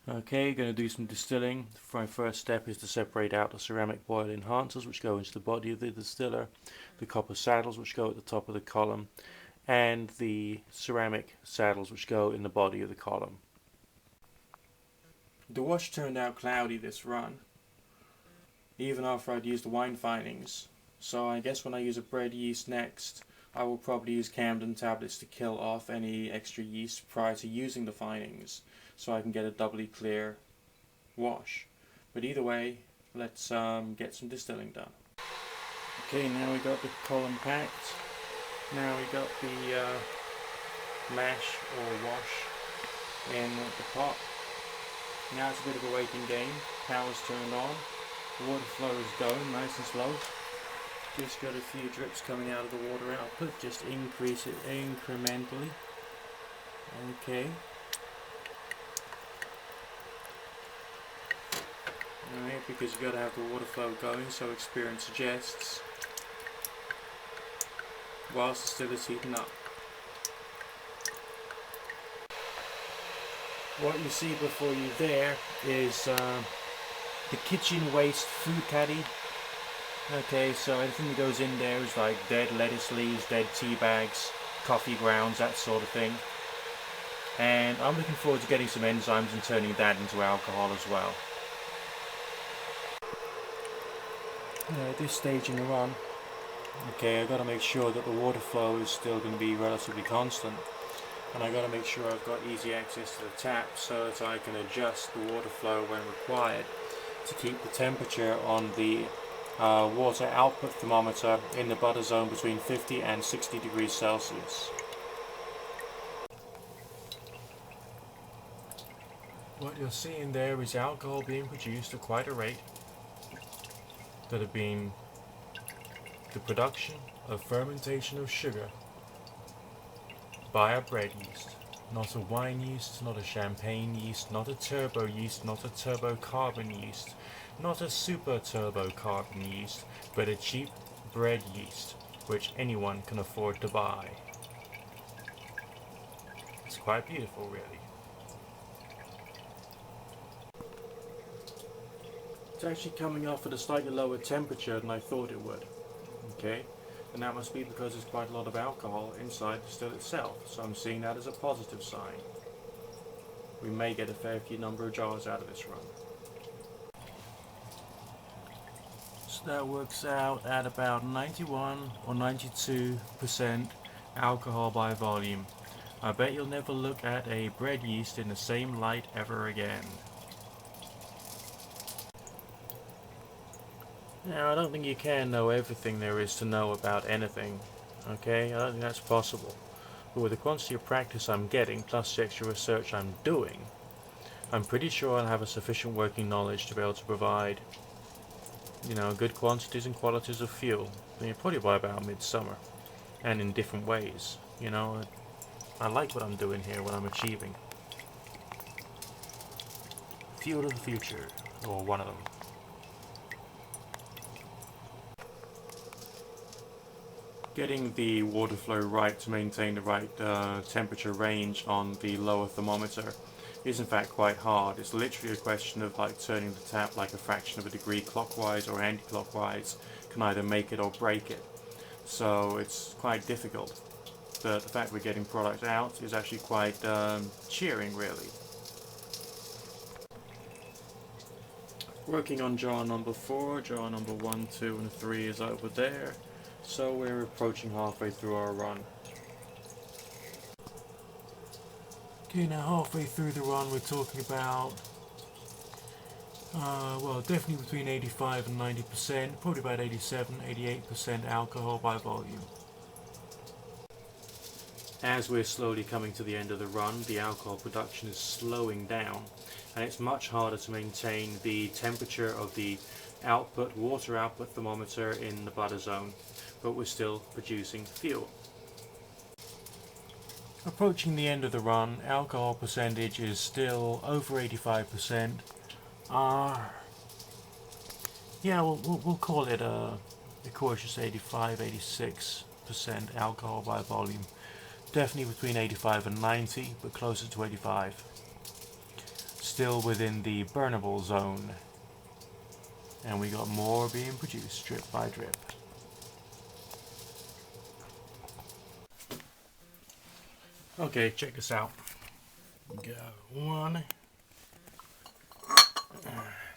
Okay, going to do some distilling. My first step is to separate out the ceramic boil enhancers which go into the body of the distiller, the copper saddles which go at the top of the column, and the ceramic saddles which go in the body of the column. The wash turned out cloudy this run, even after I'd used the wine finings, so I guess when I use a bread yeast next, I will probably use Camden tablets to kill off any extra yeast prior to using the finings, so I can get a doubly clear wash. But either way, let's get some distilling done. Okay, now we got the column packed. Now we got the mash or wash in the pot. Now it's a bit of a waiting game. Power's turned on. The water flow is going nice and slow. Just got a few drips coming out of the water output. Just increase it incrementally. Okay. Alright, because you got to have the water flow going, so experience suggests, whilst the still is heating up. What you see before you there is the kitchen waste food caddy. Okay, so anything that goes in there is like dead lettuce leaves, dead tea bags, coffee grounds, that sort of thing. And I'm looking forward to getting some enzymes and turning that into alcohol as well. At this stage in the run, okay, I've got to make sure that the water flow is still going to be relatively constant. And I've got to make sure I've got easy access to the tap so that I can adjust the water flow when required to keep the temperature on the water output thermometer in the butter zone between 50 and 60 degrees Celsius. What you're seeing there is alcohol being produced at quite a rate that have been the production of fermentation of sugar by a bread yeast, not a wine yeast, not a champagne yeast, not a turbo yeast, not a turbo carbon yeast, not a super turbo carbon yeast, but a cheap bread yeast, which anyone can afford to buy. It's quite beautiful, really. It's actually coming off at a slightly lower temperature than I thought it would. Okay, and that must be because there's quite a lot of alcohol inside the still itself, so I'm seeing that as a positive sign. We may get a fair few number of jars out of this run. So that works out at about 91 or 92% alcohol by volume. I bet you'll never look at a bread yeast in the same light ever again. Now, I don't think you can know everything there is to know about anything, okay? I don't think that's possible. But with the quantity of practice I'm getting, plus the extra research I'm doing, I'm pretty sure I'll have a sufficient working knowledge to be able to provide, good quantities and qualities of fuel. Probably by about midsummer, and in different ways. I like what I'm doing here, what I'm achieving. Fuel of the future, or one of them. Getting the water flow right to maintain the right temperature range on the lower thermometer is in fact quite hard. It's literally a question of turning the tap like a fraction of a degree clockwise or anti-clockwise can either make it or break it. So it's quite difficult. But the fact we're getting product out is actually quite cheering, really. Working on jar number 4, jar number 1, 2 and 3 is over there. So we're approaching halfway through our run. Okay, now halfway through the run we're talking about, definitely between 85 and 90%, probably about 87, 88% alcohol by volume. As we're slowly coming to the end of the run, the alcohol production is slowing down, and it's much harder to maintain the temperature of the water output thermometer in the butter zone, but we're still producing fuel. Approaching the end of the run, alcohol percentage is still over 85%. We'll call it a cautious 85, 86% alcohol by volume. Definitely between 85 and 90, but closer to 85. still within the burnable zone. And we got more being produced drip by drip. Okay, check this out. We got 1,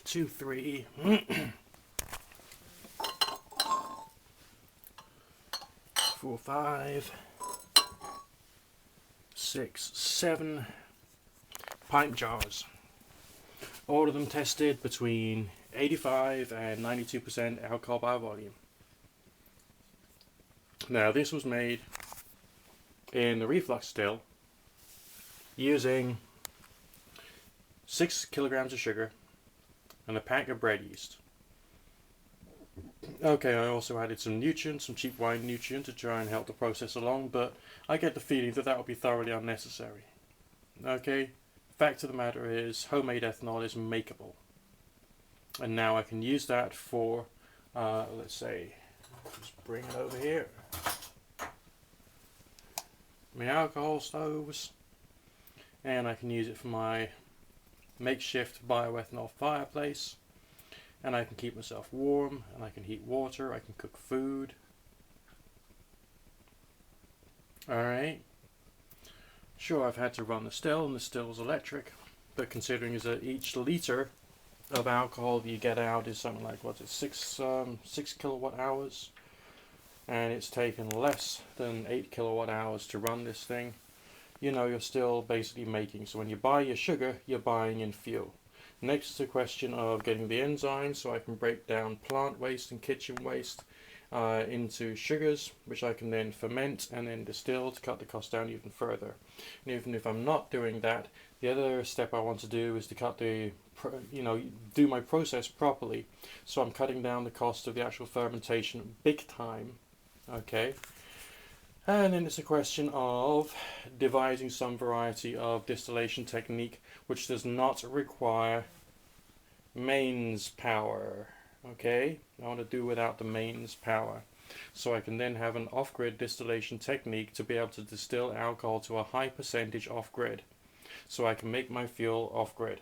2, 3, 4, 5, 6, 7 pint jars. All of them tested between 85 and 92% alcohol by volume. Now this was made in the reflux still using 6 kilograms of sugar and a pack of bread yeast. Okay, I also added some nutrients, some cheap wine nutrient to try and help the process along, but I get the feeling that that would be thoroughly unnecessary. Okay, fact of the matter is, homemade ethanol is makeable. And now I can use that for, let's say, just bring it over here. My alcohol stoves, and I can use it for my makeshift bioethanol fireplace, and I can keep myself warm, and I can heat water, I can cook food. Alright, sure, I've had to run the still, and the still's electric, but considering that each litre of alcohol you get out is something like, what's it, 6 kilowatt hours, and it's taken less than 8 kilowatt hours to run this thing, you know, you're still basically making. So when you buy your sugar, you're buying in fuel. Next is the question of getting the enzymes, so I can break down plant waste and kitchen waste into sugars, which I can then ferment and then distill to cut the cost down even further. And even if I'm not doing that, the other step I want to do is to cut the, do my process properly. So I'm cutting down the cost of the actual fermentation big time. Okay, and then it's a question of devising some variety of distillation technique which does not require mains power. Okay, I want to do without the mains power, so I can then have an off-grid distillation technique to be able to distill alcohol to a high percentage off-grid, so I can make my fuel off-grid,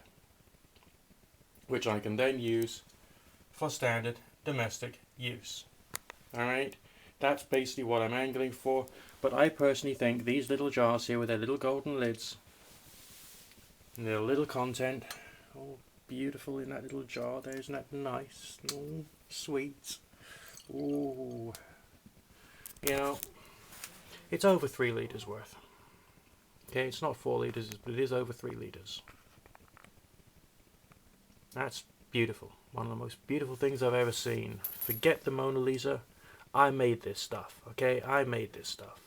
which I can then use for standard domestic use. Alright, that's basically what I'm angling for, but I personally think these little jars here with their little golden lids and their little content, all beautiful in that little jar there, isn't that nice? Oh, sweet. Oh, you know, it's over 3 litres worth. Okay, it's not 4 litres, but it is over 3 litres. That's beautiful. One of the most beautiful things I've ever seen. Forget the Mona Lisa. I made this stuff, okay? I made this stuff.